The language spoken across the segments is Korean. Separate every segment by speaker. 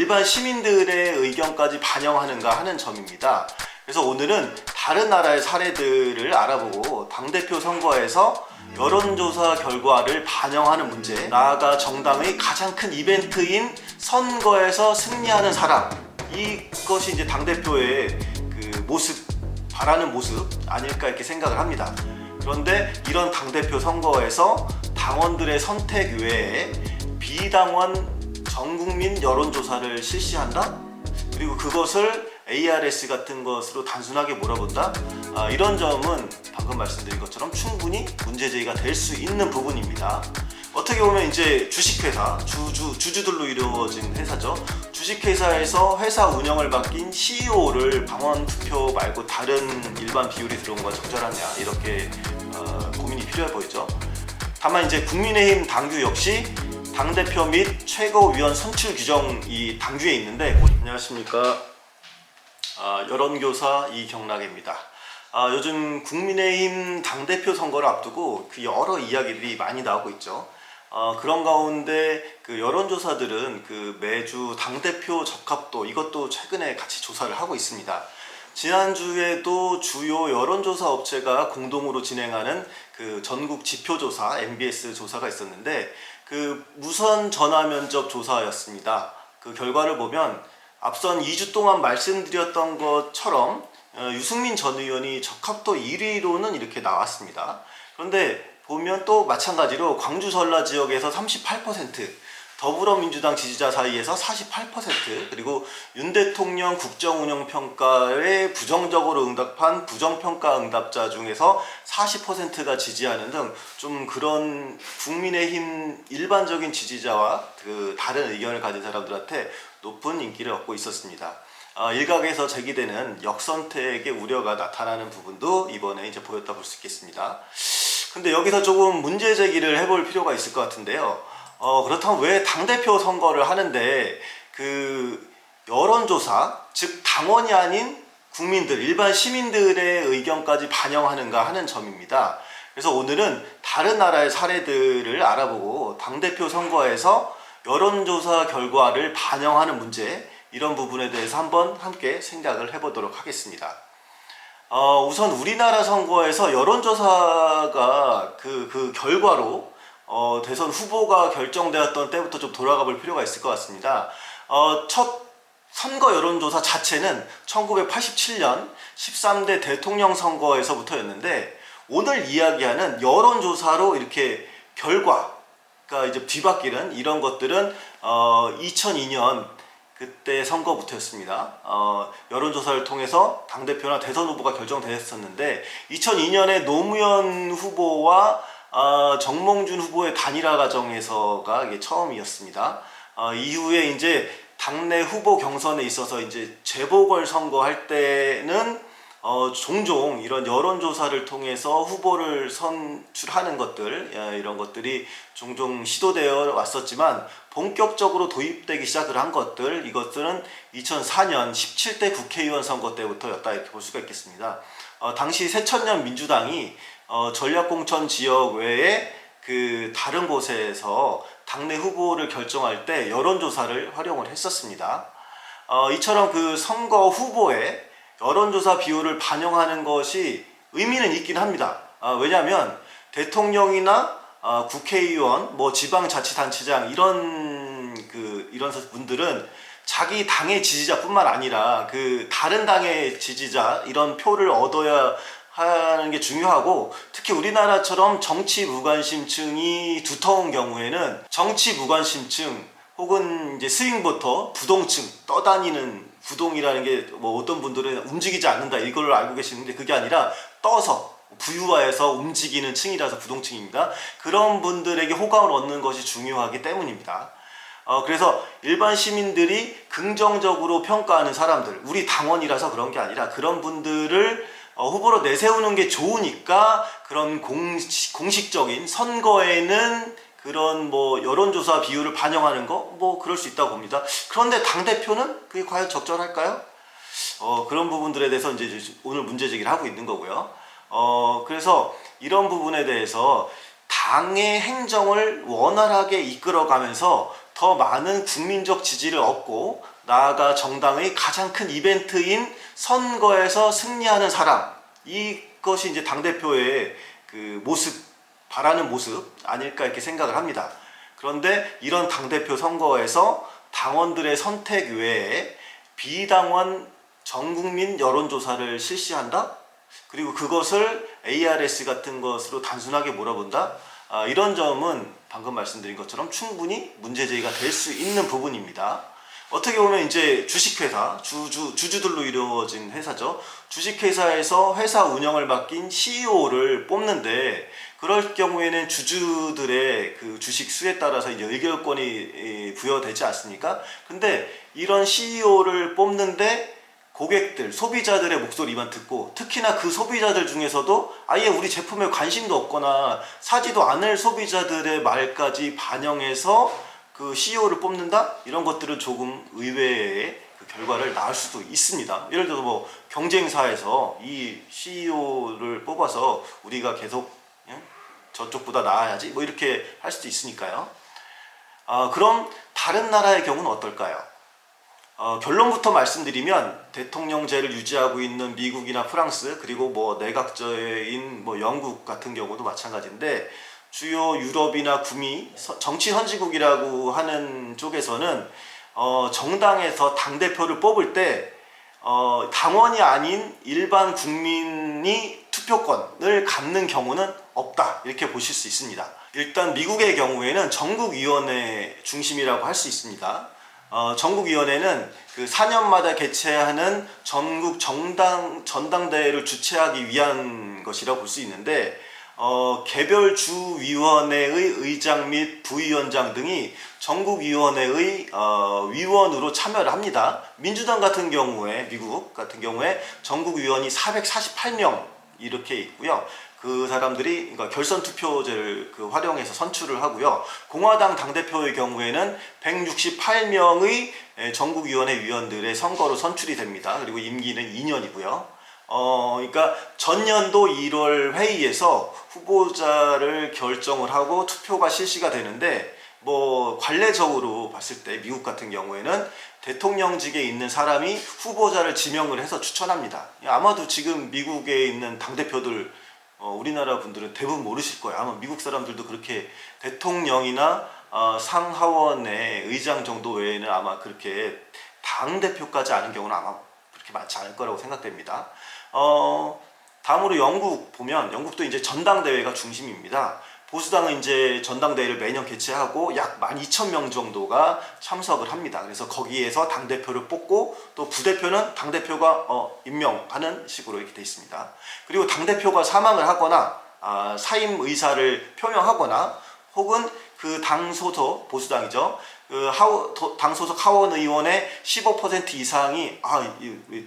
Speaker 1: 일반 시민들의 의견까지 반영하는가 하는 점입니다. 그래서 오늘은 다른 나라의 사례들을 알아보고 당대표 선거에서 여론조사 결과를 반영하는 문제, 나아가 정당의 가장 큰 이벤트인 선거에서 승리하는 사람, 이것이 이제 당대표의 그 모습, 바라는 모습 아닐까 이렇게 생각을 합니다. 그런데 이런 당대표 선거에서 당원들의 선택 외에 비당원 전국민 여론조사를 실시한다? 그리고 그것을 ARS 같은 것으로 단순하게 몰아본다? 이런 점은 방금 말씀드린 것처럼 충분히 문제제기가 될 수 있는 부분입니다. 어떻게 보면 이제 주식회사, 주주들로 이루어진 회사죠. 주식회사에서 회사 운영을 맡긴 CEO를 당원 투표 말고 다른 일반 비율이 들어온 건 적절하냐, 이렇게 고민이 필요해 보이죠. 다만 이제 국민의힘 당규 역시 당대표 및 최고위원 선출 규정이 당규에 있는데, 안녕하십니까. 여론교사 이경락입니다. 요즘 국민의힘 당대표 선거를 앞두고 그 여러 이야기들이 많이 나오고 있죠. 그런 가운데 그 여론조사들은 그 매주 당대표 적합도, 이것도 최근에 같이 조사를 하고 있습니다. 지난주에도 주요 여론조사 업체가 공동으로 진행하는 그 전국 지표조사, MBS 조사가 있었는데, 그 무선 전화 면접 조사였습니다. 그 결과를 보면 앞선 2주 동안 말씀드렸던 것처럼 유승민 전 의원이 적합도 1위로는 이렇게 나왔습니다. 그런데 보면 또 마찬가지로 광주 전라 지역에서 38%, 더불어민주당 지지자 사이에서 48%, 그리고 윤 대통령 국정운영평가에 부정적으로 응답한 부정평가 응답자 중에서 40%가 지지하는 등 좀 그런 국민의힘 일반적인 지지자와 그 다른 의견을 가진 사람들한테 높은 인기를 얻고 있었습니다. 일각에서 제기되는 역선택의 우려가 나타나는 부분도 이번에 이제 보였다 볼 수 있겠습니다. 근데 여기서 조금 문제 제기를 해볼 필요가 있을 것 같은데요. 그렇다면 왜 당대표 선거를 하는데 그 여론조사, 즉 당원이 아닌 국민들, 일반 시민들의 의견까지 반영하는가 하는 점입니다. 그래서 오늘은 다른 나라의 사례들을 알아보고 당대표 선거에서 여론조사 결과를 반영하는 문제, 이런 부분에 대해서 한번 함께 생각을 해보도록 하겠습니다. 우선 우리나라 선거에서 여론조사가 그 결과로 대선 후보가 결정되었던 때부터 좀 돌아가 볼 필요가 있을 것 같습니다. 첫 선거 여론조사 자체는 1987년 13대 대통령 선거에서부터였는데, 오늘 이야기하는 여론조사로 이렇게 결과가 이제 뒤바뀌는 이런 것들은 2002년 그때 선거부터였습니다. 여론조사를 통해서 당대표나 대선 후보가 결정됐었는데, 2002년에 노무현 후보와 정몽준 후보의 단일화 과정에서가 이게 처음이었습니다. 이후에 이제 당내 후보 경선에 있어서 이제 재보궐 선거할 때는 종종 이런 여론조사를 통해서 후보를 선출하는 것들, 이런 것들이 종종 시도되어 왔었지만 본격적으로 도입되기 시작을 한 것들, 이것들은 2004년 17대 국회의원 선거 때부터였다, 이렇게 볼 수가 있겠습니다. 당시 새천년 민주당이 전략공천 지역 외에 그 다른 곳에서 당내 후보를 결정할 때 여론조사를 활용을 했었습니다. 이처럼 그 선거 후보의 여론조사 비율을 반영하는 것이 의미는 있긴 합니다. 왜냐하면 대통령이나 국회의원, 뭐 지방자치단체장 이런 분들은 자기 당의 지지자뿐만 아니라 그 다른 당의 지지자, 이런 표를 얻어야 하는 게 중요하고, 특히 우리나라처럼 정치 무관심층이 두터운 경우에는 정치 무관심층 혹은 이제 스윙보터 부동층, 떠다니는 부동이라는 게 뭐 어떤 분들은 움직이지 않는다, 이걸 알고 계시는데 그게 아니라 떠서 부유화해서 움직이는 층이라서 부동층입니다. 그런 분들에게 호감을 얻는 것이 중요하기 때문입니다. 그래서 일반 시민들이 긍정적으로 평가하는 사람들, 우리 당원이라서 그런 게 아니라 그런 분들을 후보로 내세우는 게 좋으니까 그런 공식적인 선거에는 그런 뭐 여론조사 비율을 반영하는 거, 뭐 그럴 수 있다고 봅니다. 그런데 당대표는 그게 과연 적절할까요? 그런 부분들에 대해서 이제 오늘 문제 제기를 하고 있는 거고요. 그래서 이런 부분에 대해서 당의 행정을 원활하게 이끌어가면서 더 많은 국민적 지지를 얻고 나아가 정당의 가장 큰 이벤트인 선거에서 승리하는 사람, 이것이 이제 당대표의 그 모습, 바라는 모습 아닐까 이렇게 생각을 합니다. 그런데 이런 당대표 선거에서 당원들의 선택 외에 비당원 전국민 여론조사를 실시한다? 그리고 그것을 ARS 같은 것으로 단순하게 몰아본다? 이런 점은 방금 말씀드린 것처럼 충분히 문제제기가 될 수 있는 부분입니다. 어떻게 보면 이제 주식회사, 주주들로 이루어진 회사죠. 주식회사에서 회사 운영을 맡긴 CEO를 뽑는데, 그럴 경우에는 주주들의 그 주식 수에 따라서 이제 의결권이 부여되지 않습니까? 근데 이런 CEO를 뽑는데 고객들, 소비자들의 목소리만 듣고, 특히나 그 소비자들 중에서도 아예 우리 제품에 관심도 없거나 사지도 않을 소비자들의 말까지 반영해서 그 CEO를 뽑는다? 이런 것들은 조금 의외의 그 결과를 낳을 수도 있습니다. 예를 들어서 뭐 경쟁사에서 이 CEO를 뽑아서 우리가 계속 저쪽보다 나아야지 뭐 이렇게 할 수도 있으니까요. 그럼 다른 나라의 경우는 어떨까요? 결론부터 말씀드리면 대통령제를 유지하고 있는 미국이나 프랑스, 그리고 뭐 내각제인 뭐 영국 같은 경우도 마찬가지인데, 주요 유럽이나 구미, 정치 선진국이라고 하는 쪽에서는 정당에서 당대표를 뽑을 때 당원이 아닌 일반 국민이 투표권을 갖는 경우는 없다, 이렇게 보실 수 있습니다. 일단 미국의 경우에는 전국위원회 중심이라고 할 수 있습니다. 전국위원회는 그 4년마다 개최하는 전국 전당대회를 주최하기 위한 것이라고 볼 수 있는데, 개별 주위원회의 의장 및 부위원장 등이 전국위원회의 위원으로 참여를 합니다. 민주당 같은 경우에, 미국 같은 경우에 전국위원이 448명 이렇게 있고요. 그 사람들이 그러니까 결선 투표제를 활용해서 선출을 하고요. 공화당 당대표의 경우에는 168명의 전국위원회 위원들의 선거로 선출이 됩니다. 그리고 임기는 2년이고요. 그러니까 전년도 1월 회의에서 후보자를 결정을 하고 투표가 실시가 되는데, 뭐 관례적으로 봤을 때 미국 같은 경우에는 대통령직에 있는 사람이 후보자를 지명을 해서 추천합니다. 아마도 지금 미국에 있는 당대표들 우리나라 분들은 대부분 모르실 거예요. 아마 미국 사람들도 그렇게 대통령이나 상하원의 의장 정도 외에는 아마 그렇게 당대표까지 아는 경우는 아마 그렇게 많지 않을 거라고 생각됩니다. 다음으로 영국 보면, 영국도 이제 전당대회가 중심입니다. 보수당은 이제 전당대회를 매년 개최하고 약 12,000명 정도가 참석을 합니다. 그래서 거기에서 당대표를 뽑고, 또 부대표는 당대표가 임명하는 식으로 이렇게 되어 있습니다. 그리고 당대표가 사망을 하거나 사임 의사를 표명하거나, 혹은 그 당 소속, 보수당이죠, 그 당 소속 하원 의원의 15% 이상이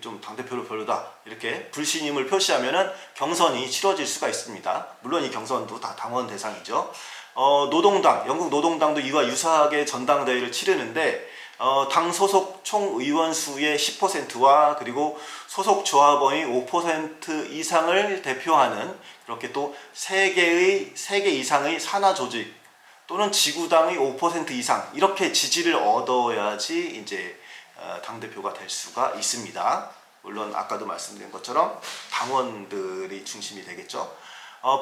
Speaker 1: 좀 당대표로 별로다 이렇게 불신임을 표시하면은 경선이 치러질 수가 있습니다. 물론 이 경선도 다 당원 대상이죠. 노동당, 영국 노동당도 이와 유사하게 전당대회를 치르는데, 당 소속 총 의원 수의 10%와 그리고 소속 조합원의 5% 이상을 대표하는, 그렇게 또 3개 이상의 산하 조직 또는 지구당의 5% 이상 이렇게 지지를 얻어야지 이제 당대표가 될 수가 있습니다. 물론 아까도 말씀드린 것처럼 당원들이 중심이 되겠죠.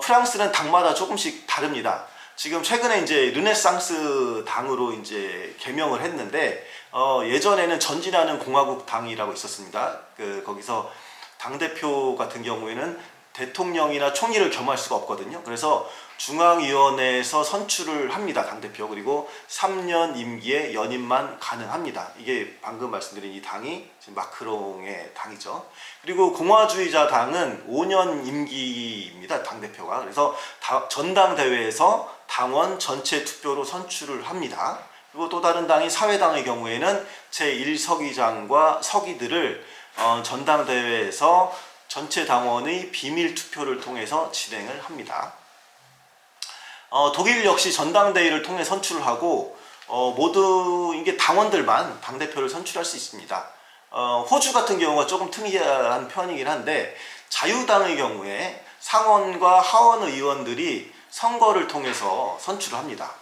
Speaker 1: 프랑스는 당마다 조금씩 다릅니다. 지금 최근에 이제 르네상스 당으로 이제 개명을 했는데, 예전에는 전진하는 공화국 당이라고 있었습니다. 거기서 당대표 같은 경우에는 대통령이나 총리를 겸할 수가 없거든요. 그래서 중앙위원회에서 선출을 합니다, 당대표. 그리고 3년 임기에 연임만 가능합니다. 이게 방금 말씀드린 이 당이 지금 마크롱의 당이죠. 그리고 공화주의자 당은 5년 임기입니다, 당대표가. 그래서 전당대회에서 당원 전체 투표로 선출을 합니다. 그리고 또 다른 당이 사회당의 경우에는 제1서기장과 서기들을 전당대회에서 전체 당원의 비밀 투표를 통해서 진행을 합니다. 독일 역시 전당대회를 통해 선출을 하고, 모두 이게 당원들만 당대표를 선출할 수 있습니다. 호주 같은 경우가 조금 특이한 편이긴 한데, 자유당의 경우에 상원과 하원 의원들이 선거를 통해서 선출을 합니다.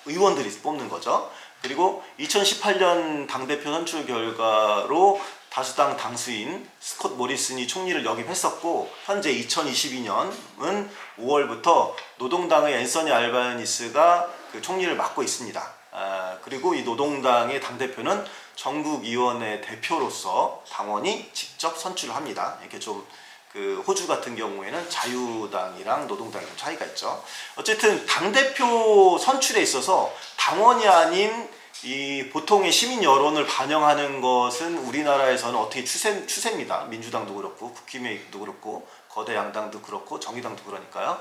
Speaker 1: 의원들이 뽑는 거죠. 그리고 2018년 당대표 선출 결과로 다수당 당수인 스콧 모리슨이 총리를 역임했었고, 현재 2022년은 5월부터 노동당의 앤서니 알바니스가 그 총리를 맡고 있습니다. 그리고 이 노동당의 당대표는 전국위원회 대표로서 당원이 직접 선출을 합니다. 이렇게 좀 그 호주 같은 경우에는 자유당이랑 노동당이 좀 차이가 있죠. 어쨌든 당대표 선출에 있어서 당원이 아닌 이 보통의 시민 여론을 반영하는 것은 우리나라에서는 어떻게 추세입니다. 민주당도 그렇고 국힘도 그렇고 거대 양당도 그렇고 정의당도 그러니까요.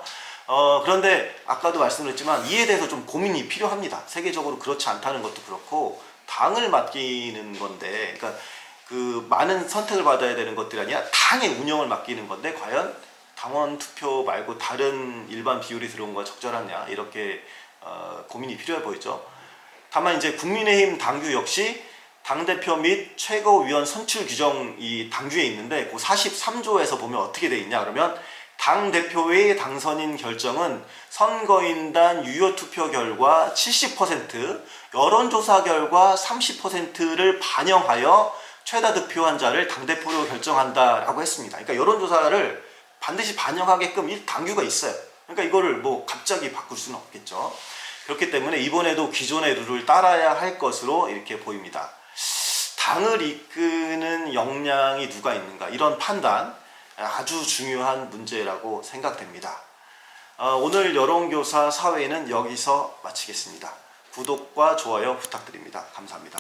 Speaker 1: 그런데 아까도 말씀드렸지만 이에 대해서 좀 고민이 필요합니다. 세계적으로 그렇지 않다는 것도 그렇고, 당을 맡기는 건데, 그러니까 그 많은 선택을 받아야 되는 것들이 아니라 당의 운영을 맡기는 건데, 과연 당원 투표 말고 다른 일반 비율이 들어온 거 적절하냐, 이렇게 고민이 필요해 보이죠. 다만 이제 국민의힘 당규 역시 당대표 및 최고위원 선출 규정이 당규에 있는데, 그 43조에서 보면 어떻게 돼 있냐 그러면, 당대표의 당선인 결정은 선거인단 유효투표 결과 70%, 여론조사 결과 30%를 반영하여 최다 득표한 자를 당대표로 결정한다라고 했습니다. 그러니까 여론조사를 반드시 반영하게끔 당규가 있어요. 그러니까 이거를 뭐 갑자기 바꿀 수는 없겠죠. 그렇기 때문에 이번에도 기존의 룰을 따라야 할 것으로 이렇게 보입니다. 당을 이끄는 역량이 누가 있는가, 이런 판단 아주 중요한 문제라고 생각됩니다. 오늘 여론교사 사회는 여기서 마치겠습니다. 구독과 좋아요 부탁드립니다. 감사합니다.